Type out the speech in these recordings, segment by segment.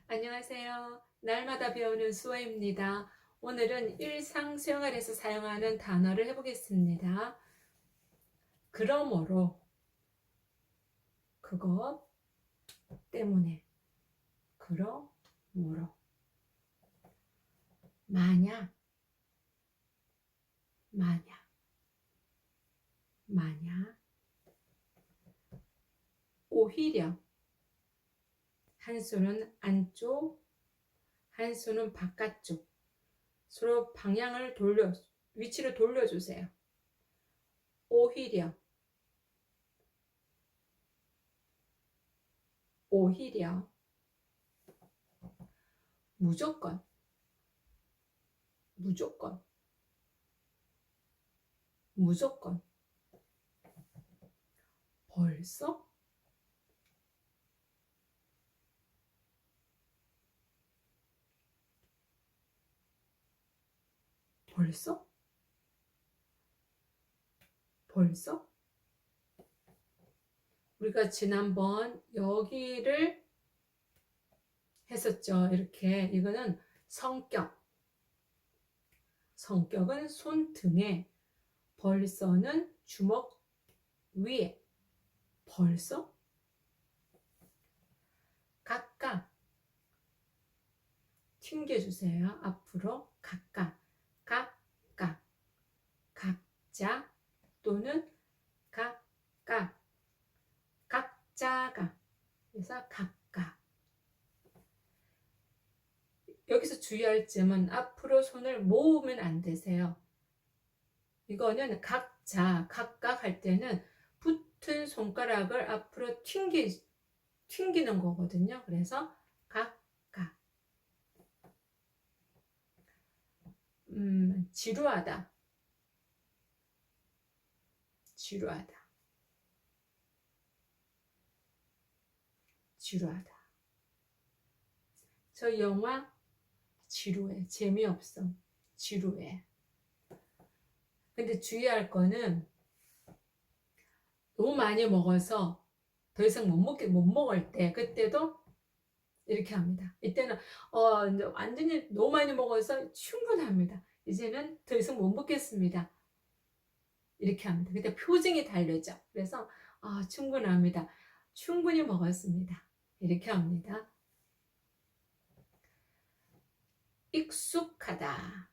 안녕하세요. 날마다 배우는 수호입니다. 오늘은 일상생활에서 사용하는 단어를 해보겠습니다. 그러므로, 그것 때문에, 그러므로, 만약, 만약, 만약, 오히려, 한 손은 안쪽, 한 손은 바깥쪽, 서로 위치를 돌려주세요. 오히려, 오히려, 무조건, 무조건, 무조건, 벌써? 벌써? 벌써? 우리가 지난번 여기를 했었죠. 이렇게. 이거는 성격. 성격은 손등에, 벌써는 주먹 위에. 벌써? 각각. 튕겨주세요. 앞으로. 각각. 각각. 각자 또는 각각. 각자가. 그래서 각각. 여기서 주의할 점은 앞으로 손을 모으면 안 되세요. 이거는 각자, 각각 할 때는 붙은 손가락을 앞으로 튕기는 거거든요. 그래서 각각. 지루하다. 지루하다. 지루하다. 저 영화 지루해. 재미없어. 지루해. 근데 주의할 거는 너무 많이 먹어서 더 이상 못 먹을 때, 그때도 이렇게 합니다. 이때는 이제 완전히 너무 많이 먹어서 충분합니다. 이제는 더 이상 못 먹겠습니다. 이렇게 합니다. 그때 표정이 다르죠. 그래서 충분합니다. 충분히 먹었습니다. 이렇게 합니다. 익숙하다.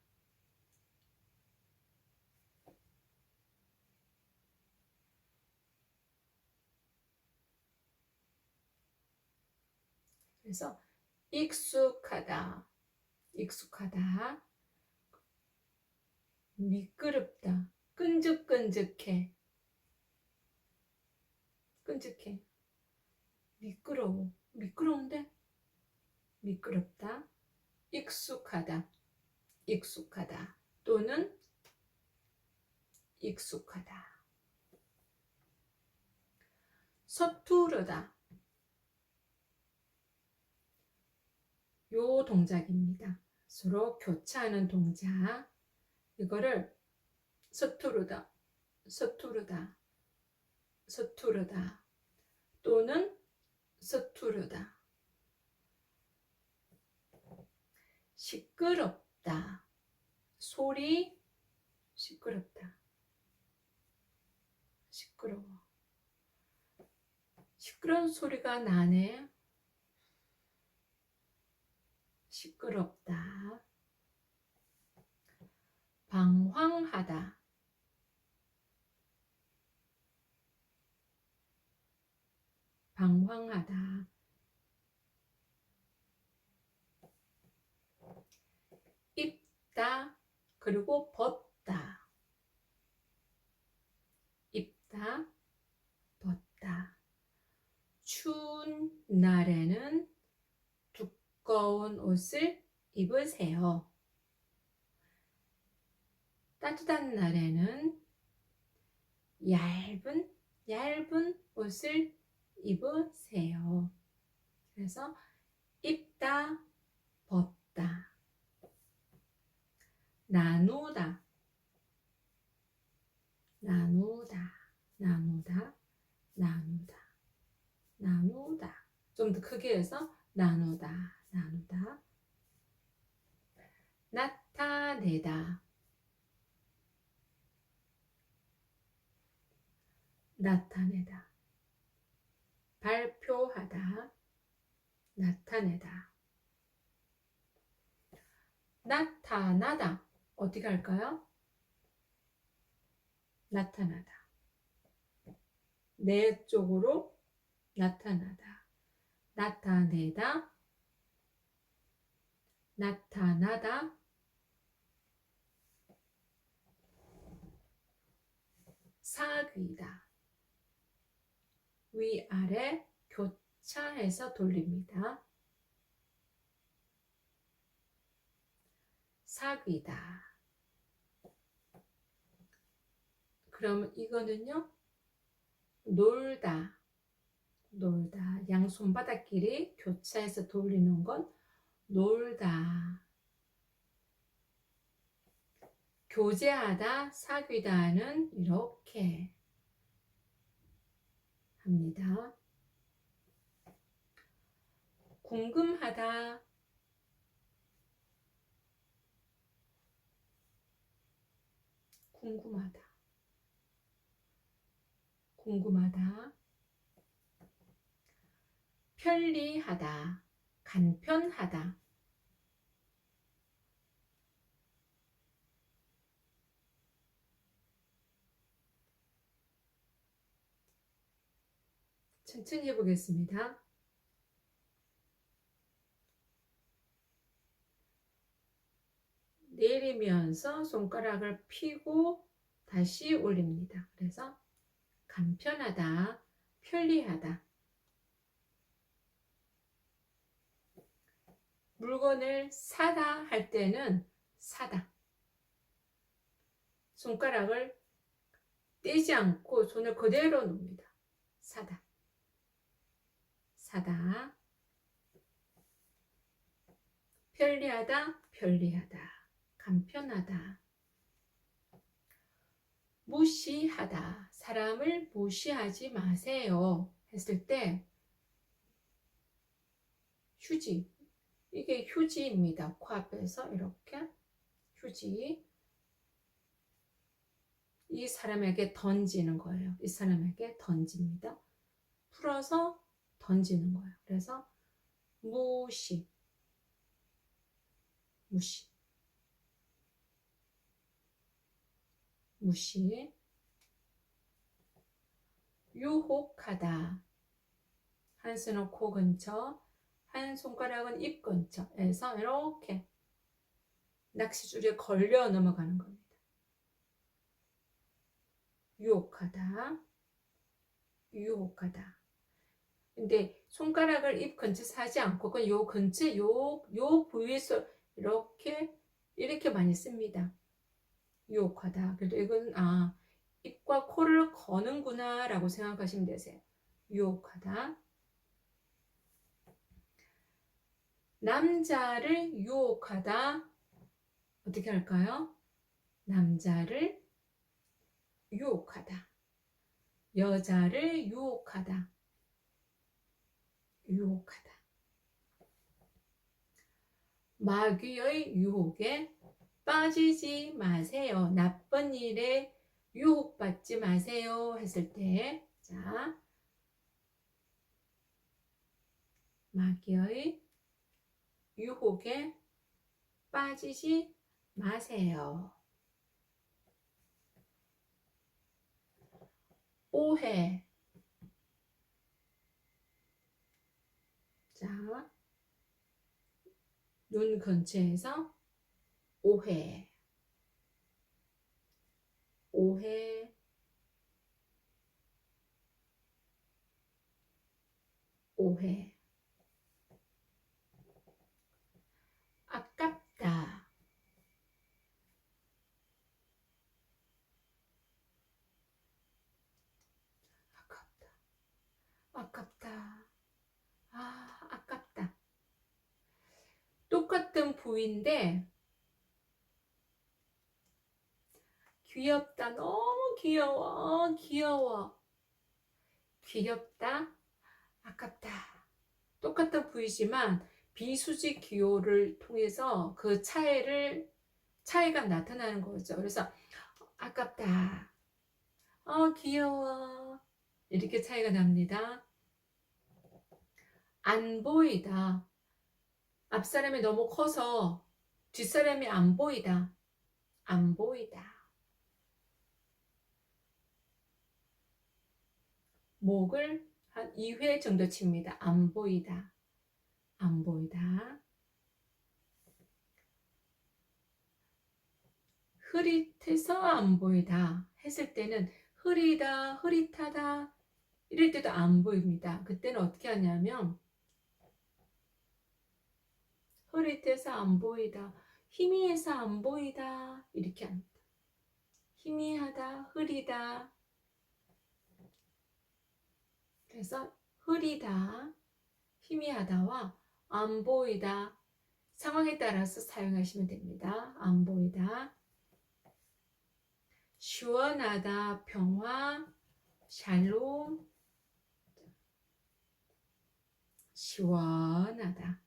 그래서 익숙하다. 익숙하다. 미끄럽다. 끈적끈적해. 끈적해. 미끄러워. 미끄러운데? 미끄럽다. 익숙하다. 익숙하다. 또는 익숙하다. 서투르다. 요 동작입니다. 서로 교차하는 동작. 이거를 서투르다, 서투르다, 서투르다 또는 서투르다. 시끄럽다. 소리 시끄럽다. 시끄러워. 시끄러운 소리가 나네. 시끄럽다. 방황하다. 방황하다. 입다. 그리고 벗다. 입다. 벗다. 추운 날에는 두꺼운 옷을 입으세요. 따뜻한 날에는 얇은 옷을 입으세요. 그래서 입다, 벗다. 나누다, 나누다, 나누다, 나누다, 나누다. 좀 더 크게 해서 나누다, 나누다. 나타내다, 나타내다. 발표하다, 나타내다. 나타나다. 어떻게 할까요? 나타나다. 내 쪽으로 나타나다. 나타내다. 나타나다. 사귀다. 위아래 교차해서 돌립니다. 사귀다. 그럼 이거는요, 놀다, 놀다. 양 손바닥끼리 교차해서 돌리는 건 놀다. 교제하다, 사귀다는 이렇게 합니다. 궁금하다, 궁금하다, 궁금하다. 편리하다, 간편하다. 천천히 해보겠습니다. 내리면서 손가락을 펴고 다시 올립니다. 그래서 간편하다, 편리하다. 물건을 사다 할 때는 사다. 손가락을 떼지 않고 손을 그대로 놓습니다. 사다. 사다. 편리하다, 편리하다. 간편하다. 무시하다. 사람을 무시하지 마세요. 했을 때 휴지. 이게 휴지입니다. 코앞에서 이렇게 휴지. 이 사람에게 던지는 거예요. 이 사람에게 던집니다. 풀어서 던지는 거예요. 그래서 무시. 무시. 무시. 유혹하다. 한 손은 코 근처, 한 손가락은 입 근처에서 이렇게 낚시줄에 걸려 넘어가는 겁니다. 유혹하다. 유혹하다. 근데 손가락을 입 근처에서 하지 않고 그건 요 근처 요 부위에서 이렇게 많이 씁니다. 유혹하다. 그래도 이건 입과 코를 거는구나 라고 생각하시면 되세요. 유혹하다. 남자를 유혹하다. 어떻게 할까요? 남자를 유혹하다. 여자를 유혹하다. 유혹하다. 마귀의 유혹에 빠지지 마세요. 나쁜 일에 유혹받지 마세요. 했을 때, 자, 마귀의 유혹에 빠지지 마세요. 오해. 자, 눈 근처에서 오해. 오해. 오해. 아깝다. 아깝다. 아깝다. 아깝다. 똑같은 부위인데 귀엽다. 너무 귀여워. 귀여워. 귀엽다. 아깝다. 똑같은 부위지만 비수직 기호를 통해서 그 차이가 나타나는 거죠. 그래서 아깝다, 귀여워, 이렇게 차이가 납니다. 안 보이다, 앞사람이 너무 커서 뒷사람이 안 보이다. 안 보이다. 목을 한 2회 정도 칩니다. 안 보이다. 안 보이다. 흐릿해서 안 보이다 했을 때는 흐리다, 흐릿하다 이럴 때도 안 보입니다. 그때는 어떻게 하냐면 흐릿해서 안 보이다, 희미해서 안 보이다 이렇게 합니다. 희미하다, 흐리다. 그래서 흐리다, 희미하다와 안 보이다 상황에 따라서 사용하시면 됩니다. 안 보이다. 시원하다, 평화, 샬롬. 시원하다,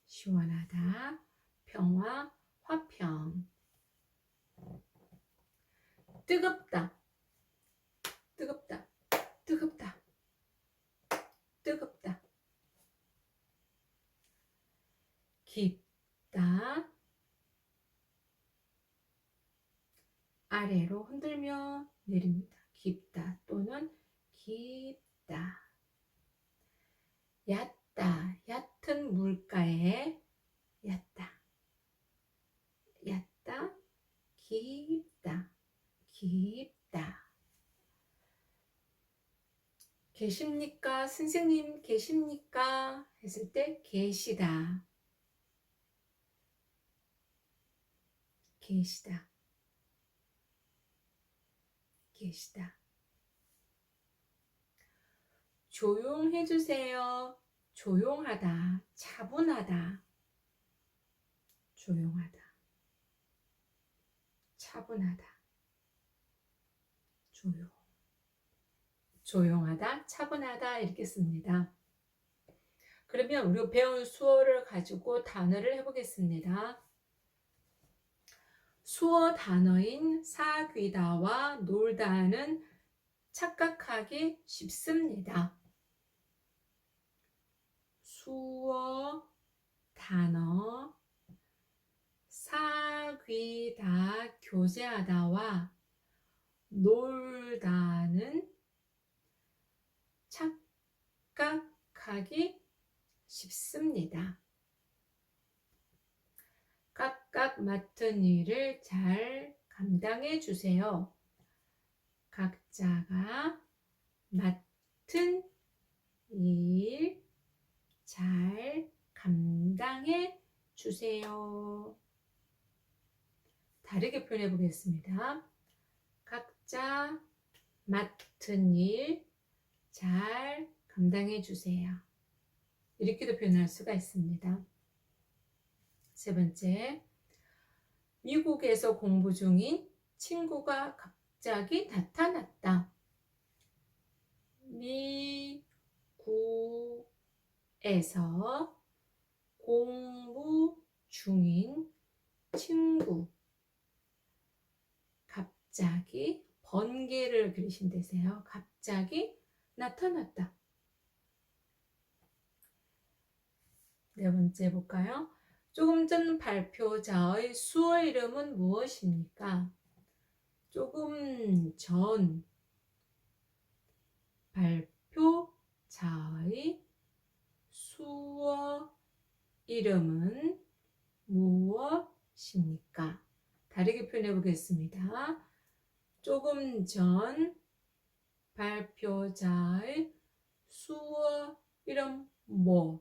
시원하다, 평화, 화평. 뜨겁다, 뜨겁다, 뜨겁다, 뜨겁다. 깊다, 아래로 흔들며 내립니다. 깊다 또는 깊다. 얕다, 얕은 물가에 얕다, 얕다, 깊다, 깊다. 계십니까? 선생님 계십니까? 했을 때 계시다, 계시다, 계시다. 조용해 주세요. 조용하다, 차분하다. 조용하다, 차분하다. 조용하다, 차분하다 이렇게 씁니다. 그러면 우리가 배운 수어를 가지고 단어를 해보겠습니다. 수어 단어인 사귀다와 놀다는 착각하기 쉽습니다. 수어 단어 사귀다, 교제하다와 놀다는 착각하기 쉽습니다. 각각 맡은 일을 잘 감당해 주세요. 각자가 맡은 일 잘 감당해 주세요. 다르게 표현해 보겠습니다. 각자 맡은 일 잘 감당해 주세요. 이렇게도 표현할 수가 있습니다. 세 번째, 미국에서 공부 중인 친구가 갑자기 나타났다. 미국에서 공부 중인 친구, 갑자기 번개를 그리시면 되세요. 갑자기 나타났다. 네 번째 볼까요? 조금 전 발표자의 수어 이름은 무엇입니까? 조금 전 발표자의 수어 이름은 무엇입니까? 다르게 표현해 보겠습니다. 조금 전 발표자의 수어 이름 뭐로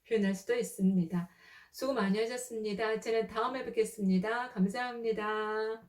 표현할 수도 있습니다. 수고 많이 하셨습니다. 저는 다음에 뵙겠습니다. 감사합니다.